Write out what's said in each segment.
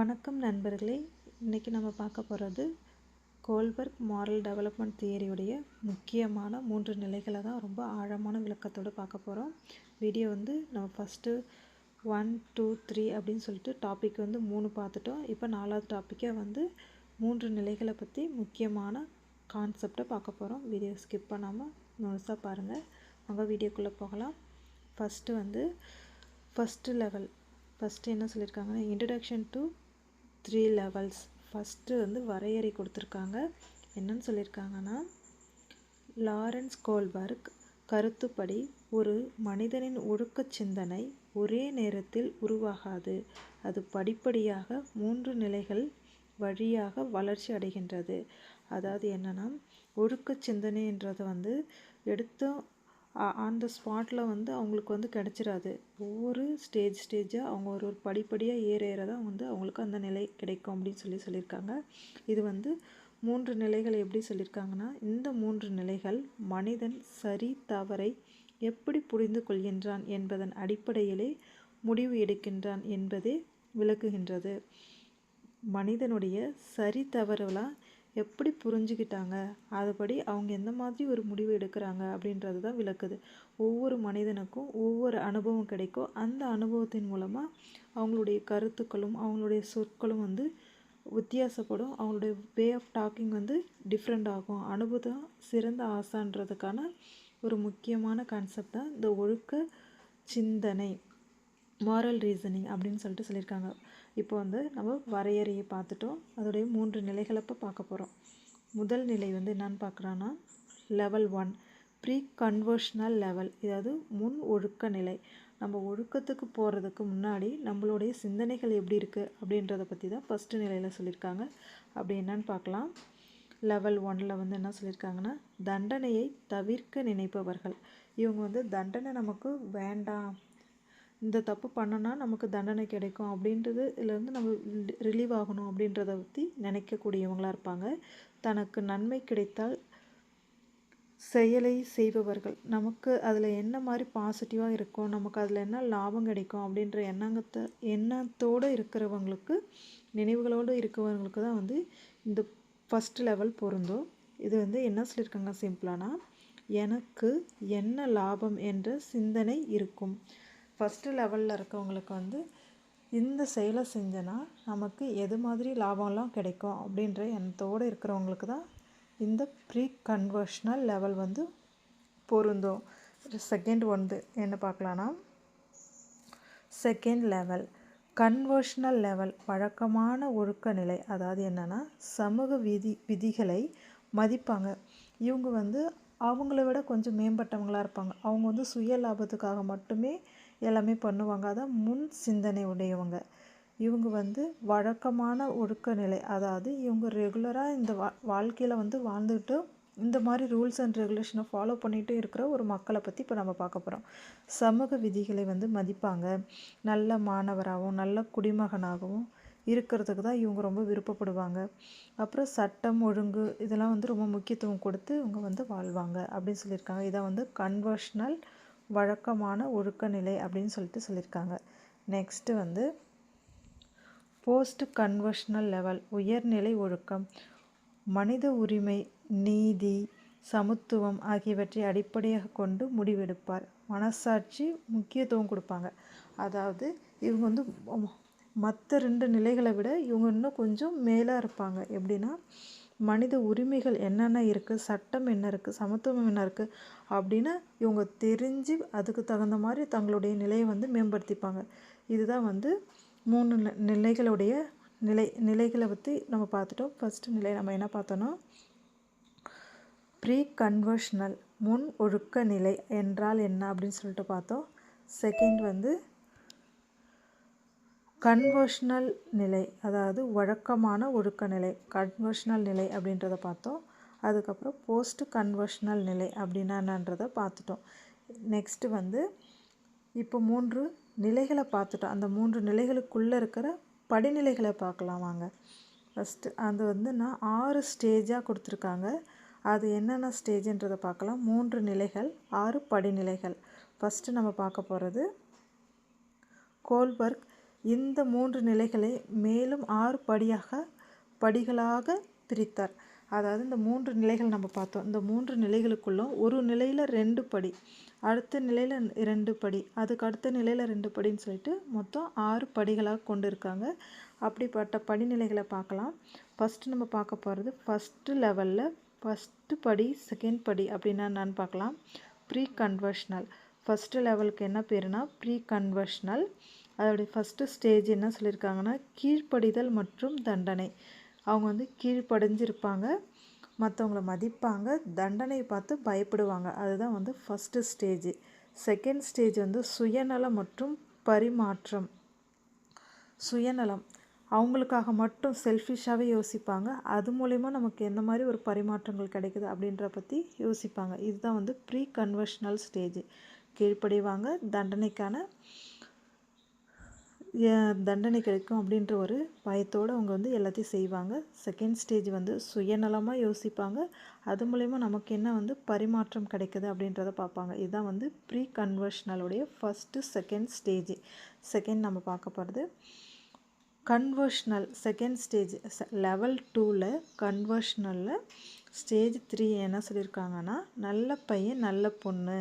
வணக்கம் நண்பர்களே. இன்றைக்கி நம்ம பார்க்க போகிறது கோல்பர்க் மாரல் டெவலப்மெண்ட் தியரியுடைய முக்கியமான 3 நிலைகளை தான் ரொம்ப ஆழமான விளக்கத்தோடு பார்க்க போகிறோம். வீடியோ நம்ம ஃபஸ்ட்டு 1, 2, 3 அப்படின்னு சொல்லிட்டு டாபிக் 3 பார்த்துட்டோம். இப்போ 4வது டாப்பிக்கை 3 நிலைகளை பற்றி முக்கியமான கான்செப்டை பார்க்க போகிறோம். வீடியோ ஸ்கிப் பண்ணாமல் முழுசாக பாருங்கள். அவங்க வீடியோக்குள்ளே போகலாம். ஃபஸ்ட்டு லெவல் என்ன சொல்லியிருக்காங்கன்னா, இன்ட்ரடக்ஷன் டு 3 லெவல்ஸ். ஃபஸ்ட்டு வரையறை கொடுத்துருக்காங்க. என்னன்னு சொல்லியிருக்காங்கன்னா, லாரன்ஸ் கோல்பர்க் கருத்துப்படி ஒரு மனிதனின் ஒழுக்க சிந்தனை ஒரே நேரத்தில் உருவாகாது. அது படிப்படியாக 3 நிலைகள் வழியாக வளர்ச்சி அடைகின்றது. அதாவது என்னன்னா, ஒழுக்க சிந்தனைன்றது எடுத்தோம் ஆன் த ஸ்பாட்டில் அவங்களுக்கு கிடச்சிடாது. ஒவ்வொரு ஸ்டேஜாக அவங்க ஒரு படிப்படியாக ஏற தான் அவங்களுக்கு அந்த நிலை கிடைக்கும் அப்படின்னு சொல்லியிருக்காங்க. இது 3 நிலைகள் எப்படி சொல்லியிருக்காங்கன்னா, இந்த 3 நிலைகள் மனிதன் சரி தவறை எப்படி புரிந்து கொள்கின்றான் என்பதன் அடிப்படையிலே முடிவு எடுக்கின்றான் என்பதே விளக்குகின்றது. மனிதனுடைய சரி தவறுலாம் எப்படி புரிஞ்சுக்கிட்டாங்க, அதுபடி அவங்க எந்த மாதிரி ஒரு முடிவு எடுக்கிறாங்க அப்படின்றது தான் விளக்குது. ஒவ்வொரு மனிதனுக்கும் ஒவ்வொரு அனுபவம் கிடைக்கும். அந்த அனுபவத்தின் மூலமாக அவங்களுடைய கருத்துக்களும் அவங்களுடைய சொற்களும் வித்தியாசப்படும். அவங்களுடைய வே ஆஃப் டாக்கிங் டிஃப்ரெண்ட் ஆகும். அனுபவம் சிறந்த ஆசான்றதுக்கான ஒரு முக்கியமான கான்செப்ட் தான் இந்த ஒழுக்க சிந்தனை, மாரல் ரீசனிங் அப்படின்னு சொல்லியிருக்காங்க. இப்போ நம்ம வரையறையை பார்த்துட்டோம். அதோடைய 3 நிலைகளை இப்போ பார்க்க போகிறோம். முதல் நிலை என்னன்னு பார்க்குறோன்னா, லெவல் 1 ப்ரீ கன்வர்ஷனல் லெவல். இதாவது முன் ஒழுக்க நிலை. நம்ம ஒழுக்கத்துக்கு போகிறதுக்கு முன்னாடி நம்மளுடைய சிந்தனைகள் எப்படி இருக்குது அப்படின்றத பற்றி தான் ஃபஸ்ட்டு நிலையில் சொல்லியிருக்காங்க. அப்படி என்னன்னு பார்க்கலாம். லெவல் 1ல் என்ன சொல்லியிருக்காங்கன்னா, தண்டனையை தவிர்க்க நினைப்பவர்கள். இவங்க தண்டனை நமக்கு வேண்டாம், இந்த தப்பு பண்ணோன்னா நமக்கு தண்டனை கிடைக்கும் அப்படின்றது இதுலேருந்து நம்ம ரிலீவ் ஆகணும் அப்படின்றத பற்றி நினைக்கக்கூடியவங்களாக இருப்பாங்க. தனக்கு நன்மை கிடைத்தால் செயலை செய்பவர்கள். நமக்கு அதில் என்ன மாதிரி பாசிட்டிவாக இருக்கும், நமக்கு அதில் என்ன லாபம் கிடைக்கும் அப்படின்ற எண்ணத்தோடு இருக்கிறவங்களுக்கு, நினைவுகளோடு இருக்கிறவங்களுக்கு தான் இந்த ஃபஸ்ட் லெவல் பொருந்தும். இது என்ன சொல்லியிருக்காங்க சிம்பிளானா, எனக்கு என்ன லாபம் என்ற சிந்தனை இருக்கும். ஃபஸ்ட்டு லெவலில் இருக்கவங்களுக்கு இந்த செயலை செஞ்சனா நமக்கு எது மாதிரி லாபம்லாம் கிடைக்கும் அப்படின்ற எண்ணத்தோடு இருக்கிறவங்களுக்கு தான் இந்த ப்ரீ கன்வர்ஷனல் லெவல் பொருந்தும். செகண்ட் என்ன பார்க்கலான்னா, செகண்ட் லெவல் கன்வர்ஷனல் லெவல் வழக்கமான ஒழுக்க நிலை. அதாவது என்னென்னா, சமூக விதிகளை மதிப்பாங்க. இவங்க அவங்கள விட கொஞ்சம் மேம்பட்டவங்களாக இருப்பாங்க. அவங்க சுய லாபத்துக்காக மட்டுமே எல்லாமே பண்ணுவாங்க. அதான் முன் சிந்தனை உடையவங்க. இவங்க வழக்கமான ஒழுக்க நிலை. அதாவது இவங்க ரெகுலராக இந்த வாழ்க்கையில் வாழ்ந்துக்கிட்டு இந்த மாதிரி ரூல்ஸ் அண்ட் ரெகுலேஷனை ஃபாலோ பண்ணிகிட்டு இருக்கிற ஒரு மக்களை பற்றி இப்போ நம்ம பார்க்க போகிறோம். சமூக விதிகளை மதிப்பாங்க. நல்ல மாணவராகவும் நல்ல குடிமகனாகவும் இருக்கிறதுக்கு தான் இவங்க ரொம்ப விருப்பப்படுவாங்க. அப்புறம் சட்டம் ஒழுங்கு இதெல்லாம் ரொம்ப முக்கியத்துவம் கொடுத்து இவங்க வாழ்வாங்க அப்படின்னு சொல்லியிருக்காங்க. இதை கன்வர்ஷனல் வழக்கமான ஒழுக்க நிலை அப்படின்னு சொல்லியிருக்காங்க. நெக்ஸ்ட்டு போஸ்ட் கன்வர்ஷனல் லெவல் உயர்நிலை ஒழுக்கம். மனித உரிமை, நீதி, சமத்துவம் ஆகியவற்றை அடிப்படையாக கொண்டு முடிவெடுப்பார். மனசாட்சி முக்கியத்துவம் கொடுப்பாங்க. அதாவது இவங்க மற்ற 2 நிலைகளை விட இவங்க இன்னும் கொஞ்சம் மேலாக இருப்பாங்க. எப்படின்னா, மனித உரிமைகள் என்னென்ன இருக்குது, சட்டம் என்ன இருக்குது, சமத்துவம் என்ன இருக்குது அப்படின்னு இவங்க தெரிஞ்சு அதுக்கு தகுந்த மாதிரி தங்களுடைய நிலையை மேம்படுத்திப்பாங்க. இதுதான் 3 நிலைகளுடைய நிலைகளை பற்றி நம்ம பார்த்துட்டோம். ஃபஸ்ட்டு நிலை நம்ம என்ன பார்த்தோன்னா, ப்ரீ கன்வர்ஷனல் முன் ஒழுக்க நிலை என்றால் என்ன அப்படின்னு சொல்லிட்டு பார்த்தோம். செகண்ட் கன்வர்ஷனல் நிலை, அதாவது வழக்கமான ஒழுக்க நிலை, கன்வர்ஷனல் நிலை அப்படின்றத பார்த்தோம். அதுக்கப்புறம் போஸ்ட் கன்வர்ஷனல் நிலை அப்படின்னா என்னன்றதை பார்த்துட்டோம். நெக்ஸ்ட்டு இப்போ 3 நிலைகளை பார்த்துட்டோம். அந்த 3 நிலைகளுக்குள்ளே இருக்கிற படிநிலைகளை பார்க்கலாம் வாங்க. ஃபஸ்ட்டு அது நான் 6 ஸ்டேஜாக கொடுத்துருக்காங்க. அது என்னென்ன ஸ்டேஜுன்றதை பார்க்கலாம். 3 நிலைகள், 6 படிநிலைகள். ஃபஸ்ட்டு நம்ம பார்க்க போகிறது கோல்பர்க் இந்த 3 நிலைகளை மேலும் 6 படிகளாக பிரித்தார். அதாவது இந்த 3 நிலைகள் நம்ம பார்த்தோம். இந்த 3 நிலைகளுக்குள்ளும் ஒரு நிலையில் 2 படி, அடுத்த நிலையில் 2 படி, அதுக்கு அடுத்த நிலையில் 2 படின்னு சொல்லிட்டு மொத்தம் 6 படிகளாக கொண்டு இருக்காங்க. அப்படிப்பட்ட படிநிலைகளை பார்க்கலாம். ஃபஸ்ட்டு நம்ம பார்க்க போகிறது ஃபஸ்ட்டு லெவலில் ஃபஸ்ட்டு படி, செகண்ட் படி அப்படின்னா என்னன்னு பார்க்கலாம். Pre conversational. ஃபஸ்ட்டு லெவலுக்கு என்ன பேருனா ப்ரீ கன்வர்ஷனல். அதோடைய ஃபஸ்ட்டு ஸ்டேஜ் என்ன சொல்லியிருக்காங்கன்னா கீழ்ப்படிதல் மற்றும் தண்டனை. அவங்க வந்து கீழ்ப்படிஞ்சிருப்பாங்க, மற்றவங்கள மதிப்பாங்க, தண்டனையை பார்த்து பயப்படுவாங்க. அதுதான் வந்து ஃபஸ்ட்டு ஸ்டேஜ். செகண்ட் ஸ்டேஜ் வந்து சுயநலம் மற்றும் பரிமாற்றம். சுயநலம், அவங்களுக்காக மட்டும் செல்ஃபிஷாகவே யோசிப்பாங்க. அது மூலிமா நமக்கு எந்த மாதிரி ஒரு பரிமாற்றங்கள் கிடைக்குது அப்படின்ற பற்றி யோசிப்பாங்க. இதுதான் வந்து ப்ரீ கன்வர்ஷனல் ஸ்டேஜ். கீழ்ப்படிவாங்க, தண்டனை கிடைக்கும் அப்படின்ற ஒரு பயத்தோடு அவங்க வந்து எல்லாத்தையும் செய்வாங்க. செகண்ட் ஸ்டேஜ் வந்து சுயநலமாக யோசிப்பாங்க, அது மூலயமா நமக்கு என்ன வந்து பரிமாற்றம் கிடைக்குது அப்படின்றத பார்ப்பாங்க. இதுதான் வந்து ப்ரீ கன்வர்ஷனலுடைய ஃபஸ்ட்டு செகண்ட் ஸ்டேஜ். செகண்ட் நம்ம பார்க்க போகிறது கன்வர்ஷனல் செகண்ட் ஸ்டேஜ். லெவல் 2ல் கன்வர்ஷனலில் ஸ்டேஜ் 3 என்ன சொல்லியிருக்காங்கன்னா நல்ல பையன் நல்ல பொண்ணு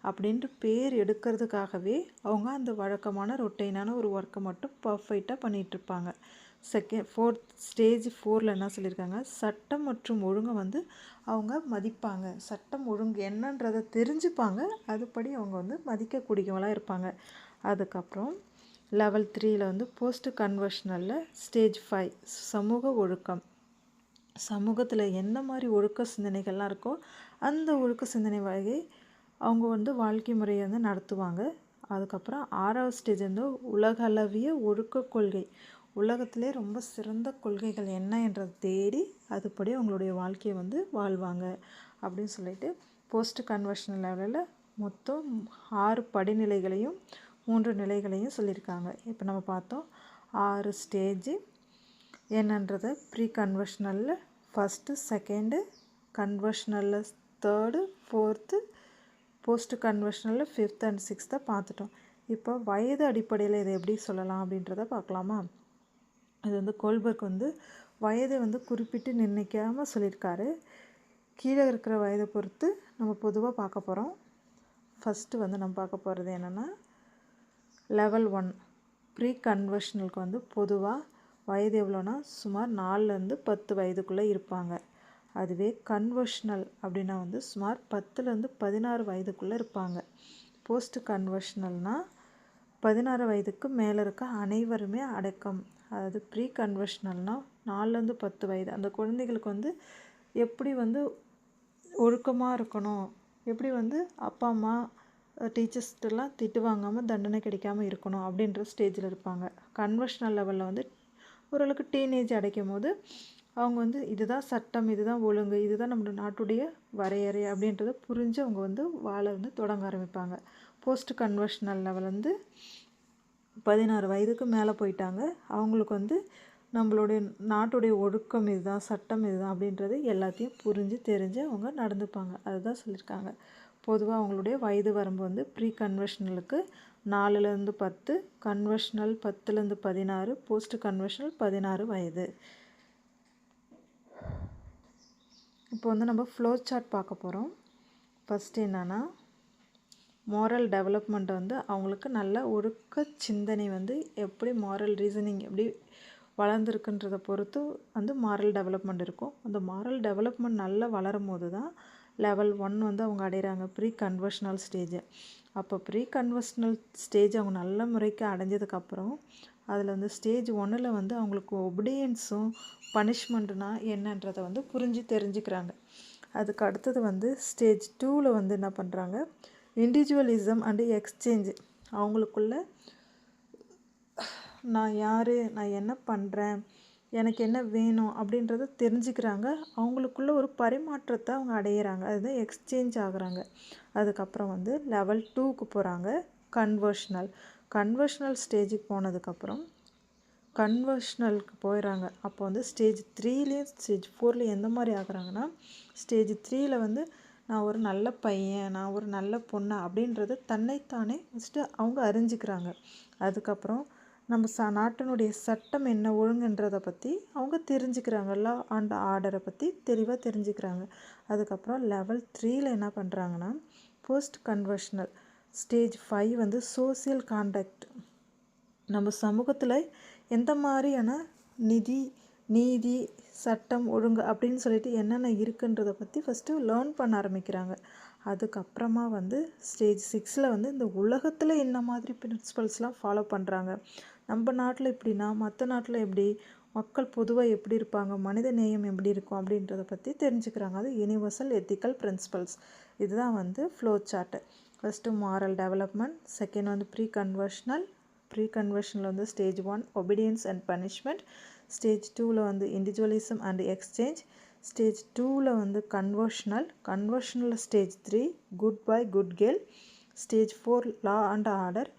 அப்படின்ட்டு பேர் எடுக்கிறதுக்காகவே அவங்க அந்த வழக்கமான ரொட்டைனான ஒரு ஒர்க்கை மட்டும் பர்ஃபெக்டாக பண்ணிகிட்ருப்பாங்க. ஸ்டேஜ் 4ல் என்ன சொல்லியிருக்காங்க சட்டம் மற்றும் ஒழுங்கை வந்து அவங்க மதிப்பாங்க. சட்டம் ஒழுங்கு என்னன்றதை தெரிஞ்சுப்பாங்க, அதுபடி அவங்க வந்து மதிக்கக்கூடியவங்களாக இருப்பாங்க. அதுக்கப்புறம் லெவல் 3ல் வந்து போஸ்ட் கன்வர்ஷனலில் ஸ்டேஜ் 5 சமூக ஒழுக்கம். சமூகத்தில் என்ன மாதிரி ஒழுக்க சிந்தனைகள்லாம் இருக்கோ அந்த ஒழுக்க சிந்தனை வகை அவங்க வந்து வாழ்க்கை முறையை வந்து நடத்துவாங்க. அதுக்கப்புறம் 6வது ஸ்டேஜ் வந்து உலகளவிய ஒழுக்க கொள்கை. உலகத்திலே ரொம்ப சிறந்த கொள்கைகள் என்ன என்றதை தேடி அதுபடி அவங்களுடைய வாழ்க்கையை வந்து வாழ்வாங்க அப்படின்னு சொல்லிட்டு போஸ்ட் கன்வர்ஷனல் லெவலில் மொத்தம் 6 படிநிலைகளையும் 3 நிலைகளையும் சொல்லியிருக்காங்க. இப்போ நம்ம பார்த்தோம் 6 ஸ்டேஜ் என்னன்றதை. ப்ரீ கன்வர்ஷனலில் ஃபஸ்ட்டு, செகண்டு, கன்வர்ஷனலில் 3rd, 4th, போஸ்ட் கன்வர்ஷனலில் 5th and 6th பார்த்துட்டோம். இப்போ வயது அடிப்படையில் இதை எப்படி சொல்லலாம் அப்படின்றத பார்க்கலாமா. இது வந்து கோல்பர்க் வந்து வயதை வந்து குறிப்பிட்டு நிர்ணயிக்காமல் சொல்லியிருக்காரு. கீழே இருக்கிற வயதை பொறுத்து நம்ம பொதுவாக பார்க்க போகிறோம். ஃபஸ்ட்டு வந்து நம்ம பார்க்க போகிறது என்னென்னா லெவல் 1 ப்ரீ கன்வர்ஷனலுக்கு வந்து பொதுவாக வயது எவ்வளோனா சுமார் 4லேருந்து 10 வயதுக்குள்ளே இருப்பாங்க. அதுவே கன்வர்ஷனல் அப்படின்னா வந்து சுமார் 10லேருந்து 16 வயதுக்குள்ளே இருப்பாங்க. போஸ்ட் கன்வர்ஷனல்னால் 16 வயதுக்கு மேலே இருக்க அனைவருமே அடக்கம். அதாவது ப்ரீ கன்வர்ஷனல்னால் 4லேருந்து 10 வயது அந்த குழந்தைகளுக்கு வந்து எப்படி வந்து ஒழுக்கமாக இருக்கணும், எப்படி வந்து அப்பா அம்மா டீச்சர்ஸ்கிட்டலாம் திட்டு வாங்காமல் தண்டனை கிடைக்காமல் இருக்கணும் அப்படின்ற ஸ்டேஜில் இருப்பாங்க. கன்வர்ஷனல் லெவலில் வந்து ஓரளவுக்கு டீனேஜ் அடைக்கும் போது அவங்க வந்து இதுதான் சட்டம், இதுதான் ஒழுங்கு, இதுதான் நம்ம நாட்டுடைய வரையறை அப்படின்றத புரிஞ்சு அவங்க வந்து வாழ வந்து தொடங்க ஆரம்பிப்பாங்க. போஸ்ட் கன்வர்ஷனல் லெவல் வந்து 16 வயதுக்கு மேலே போயிட்டாங்க. அவங்களுக்கு வந்து நம்மளுடைய நாட்டுடைய ஒழுக்கம் இதுதான், சட்டம் இதுதான் அப்படின்றது எல்லாத்தையும் புரிஞ்சு தெரிஞ்சு அவங்க நடந்துப்பாங்க. அதுதான் சொல்லியிருக்காங்க. பொதுவாக அவங்களுடைய வயது வரம்பு வந்து ப்ரீ கன்வர்ஷனலுக்கு 4லேருந்து 10, கன்வர்ஷனல் 10லேருந்து 16, போஸ்ட் கன்வர்ஷனல் 16 வயது. இப்போ வந்து நம்ம ஃப்ளோ சார்ட் பார்க்க போகிறோம். ஃபஸ்ட்டு என்னென்னா மாரல் டெவலப்மெண்ட் வந்து அவங்களுக்கு நல்ல ஒழுக்க சிந்தனை வந்து எப்படி மாரல் ரீசனிங் எப்படி வளர்ந்துருக்குன்றதை பொறுத்து வந்து மாரல் டெவலப்மெண்ட் இருக்கும். அந்த மாரல் டெவலப்மெண்ட் நல்லா வளரும் போது தான் லெவல் 1 வந்து அவங்க அடைகிறாங்க ப்ரீ கன்வர்ஷனல் ஸ்டேஜ். அப்போ ப்ரீ கன்வர்ஷனல் ஸ்டேஜ் அவங்க நல்ல முறைக்கு அடைஞ்சதுக்கப்புறம் அதில் வந்து ஸ்டேஜ் 1ல் வந்து அவங்களுக்கு ஒபீடியன்ஸும் பனிஷ்மெண்ட்டுனா என்னன்றதை வந்து புரிஞ்சு தெரிஞ்சுக்கிறாங்க. அதுக்கு அடுத்தது வந்து ஸ்டேஜ் 2ல் வந்து என்ன பண்ணுறாங்க இண்டிவிஜுவலிசம் அண்டு எக்ஸ்சேஞ்ச். அவங்களுக்குள்ள நான் யார், நான் என்ன பண்ணுறேன், எனக்கு என்ன வேணும் அப்படின்றத தெரிஞ்சுக்கிறாங்க. அவங்களுக்குள்ள ஒரு பரிமாற்றத்தை அவங்க அடையிறாங்க, அதுதான் எக்ஸ்சேஞ்ச் ஆகுறாங்க. அதுக்கப்புறம் வந்து லெவல் 2க்கு போகிறாங்க கன்வர்ஷனல் ஸ்டேஜுக்கு போனதுக்கப்புறம் கன்வர்ஷனலுக்கு போயிடறாங்க. அப்போ வந்து ஸ்டேஜ் 3லேயும் ஸ்டேஜ் 4லேயும் எந்த மாதிரி ஆகுறாங்கன்னா ஸ்டேஜ் 3ல் வந்து நான் ஒரு நல்ல பையன், நான் ஒரு நல்ல பொண்ணு அப்படின்றது தன்னைத்தானே ஃபஸ்ட்டு அவங்க அறிஞ்சிக்கிறாங்க. அதுக்கப்புறம் நம்ம நாட்டினுடைய சட்டம் என்ன ஒழுங்குன்றதை பற்றி அவங்க தெரிஞ்சுக்கிறாங்க. லா அண்ட் ஆர்டரை பற்றி தெளிவாக தெரிஞ்சுக்கிறாங்க. அதுக்கப்புறம் லெவல் 3ல் என்ன பண்ணுறாங்கன்னா போஸ்ட் கன்வர்ஷனல் ஸ்டேஜ் 5 வந்து சோசியல் கான்டாக்ட். நம்ம சமூகத்தில் எந்த மாதிரியான நீதி சட்டம் ஒழுங்கு அப்படின்னு சொல்லிட்டு என்னென்ன இருக்குன்றதை பற்றி ஃபஸ்ட்டு லேர்ன் பண்ண ஆரம்பிக்கிறாங்க. அதுக்கப்புறமா வந்து ஸ்டேஜ் 6ல் வந்து இந்த உலகத்தில் என்ன மாதிரி பிரின்சிபல்ஸ்லாம் ஃபாலோ பண்ணுறாங்க, நம்ம நாட்டில் எப்படின்னா மற்ற நாட்டில் எப்படி, மக்கள் பொதுவாக எப்படி இருப்பாங்க, மனித நேயம் எப்படி இருக்கும் அப்படின்றத பற்றி தெரிஞ்சுக்கிறாங்க. அது யூனிவர்சல் எத்திக்கல் பிரின்சிபல்ஸ். இதுதான் வந்து flow chart. First moral development, second வந்து ப்ரீ கன்வர்ஷனில் வந்து stage 1 obedience and punishment, stage 2ல் வந்து இண்டிவிஜுவலிசம் அண்ட் எக்ஸ்சேஞ்ச், ஸ்டேஜ் 2ல் வந்து கன்வர்ஷனில் stage 3 good boy good girl, stage 4 law and order,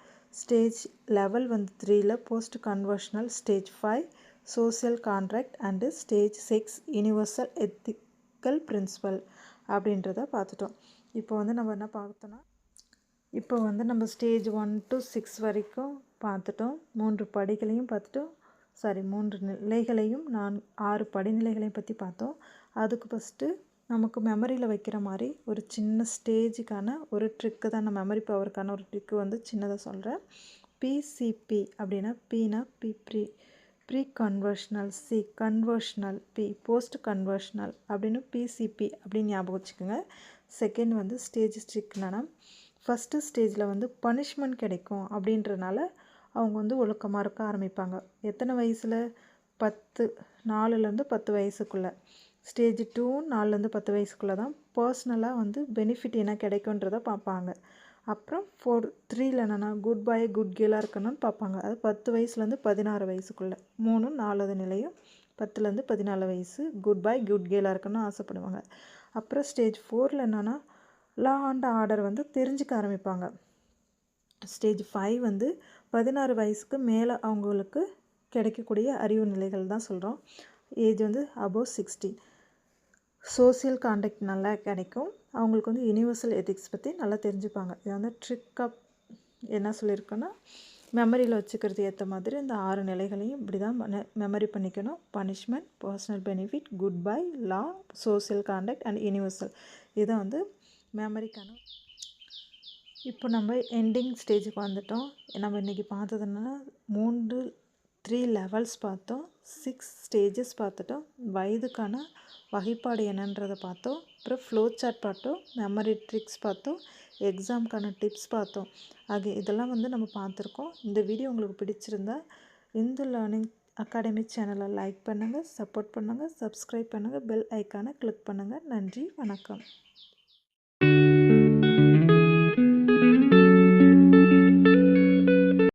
stage level வந்து 3ல் post conventional, stage 5 social contract and stage 6 universal ethical principle அப்படின்றத பார்த்துட்டோம். இப்போ வந்து நம்ம என்ன பார்த்தோன்னா இப்போ வந்து நம்ம ஸ்டேஜ் 1 to 6 வரைக்கும் பார்த்துட்டோம். 3 படிகளையும் பார்த்துட்டோம். 3 நிலைகளையும் 6 படிநிலைகளையும் பற்றி பார்த்தோம். அதுக்கு ஃபஸ்ட்டு நமக்கு மெமரியில் வைக்கிற மாதிரி ஒரு சின்ன ஸ்டேஜுக்கான ஒரு ட்ரிக்கு தான், நான் மெமரி பவருக்கான ஒரு ட்ரிக்கு வந்து சின்னதாக சொல்கிறேன். பிசிபி அப்படின்னா பீனா pre conventional, C conventional, P post conventional அப்படின்னு பிசிபி அப்படின்னு ஞாபகம் வச்சுக்கோங்க. செகண்ட் வந்து ஸ்டேஜ் ட்ரிக்னா ஃபஸ்ட்டு ஸ்டேஜில் வந்து பனிஷ்மெண்ட் கிடைக்கும் அப்படின்றனால அவங்க வந்து ஒழுக்கமாக இருக்க ஆரம்பிப்பாங்க. எத்தனை வயசில்? 4லேருந்து 10 வயசுக்குள்ளே. ஸ்டேஜ் 2 4லேருந்து 10 வயசுக்குள்ளே தான் பர்சனலாக வந்து பெனிஃபிட் என்ன கிடைக்குன்றதை பார்ப்பாங்க. அப்புறம் 3ல் என்னென்னா குட் பாய் குட் கேர்ளாக இருக்கணும்னு பார்ப்பாங்க. அது 10 வயசுலேருந்து 16 வயசுக்குள்ளே. 3 4வது நிலையும் 10லேருந்து 14 வயசு குட் பாய் குட் கேர்ளாக இருக்கணும்னு ஆசைப்படுவாங்க. அப்புறம் ஸ்டேஜ் 4ல் என்னென்னா லா அண்ட் ஆர்டர் வந்து தெரிஞ்சுக்க ஆரம்பிப்பாங்க. ஸ்டேஜ் 5 வந்து 16 வயசுக்கு மேலே அவங்களுக்கு கிடைக்கக்கூடிய அறிவு நிலைகள் தான் சொல்கிறோம். ஏஜ் வந்து அபோவ் 16. சோசியல் கான்டாக்ட் நல்லா கிடைக்கும். அவங்களுக்கு வந்து யூனிவர்சல் எத்திக்ஸ் பற்றி நல்லா தெரிஞ்சுப்பாங்க. இது வந்து ட்ரிக்கப் என்ன சொல்லியிருக்கோன்னா மெமரியில் வச்சுக்கிறது ஏற்ற மாதிரி இந்த 6 நிலைகளையும் இப்படி தான் மெமரி பண்ணிக்கணும். Punishment, personal benefit, good bye, law, social contact and universal. இதை வந்து மெமரிக்கான. இப்போ நம்ம எண்டிங் ஸ்டேஜுக்கு வந்துட்டோம். நம்ம இன்றைக்கி பார்த்ததுன்னா 3 லெவல்ஸ் பார்த்தோம், 6 ஸ்டேஜஸ் பார்த்துட்டோம், வயதுக்கான வகைப்பாடு என்னன்றதை பார்த்தோம், அப்புறம் ஃப்ளோ சார்ட் பார்த்தோம், மெமரி ட்ரிக்ஸ் பார்த்தோம், எக்ஸாமுக்கான டிப்ஸ் பார்த்தோம். இதெல்லாம் வந்து நம்ம பார்த்துருக்கோம். இந்த வீடியோ உங்களுக்கு பிடிச்சிருந்தா இந்த லேர்னிங் அகாடமி சேனலை லைக் பண்ணுங்கள், சப்போர்ட் பண்ணுங்கள், சப்ஸ்கிரைப் பண்ணுங்கள், பெல் ஐக்கானை கிளிக் பண்ணுங்கள். நன்றி, வணக்கம்.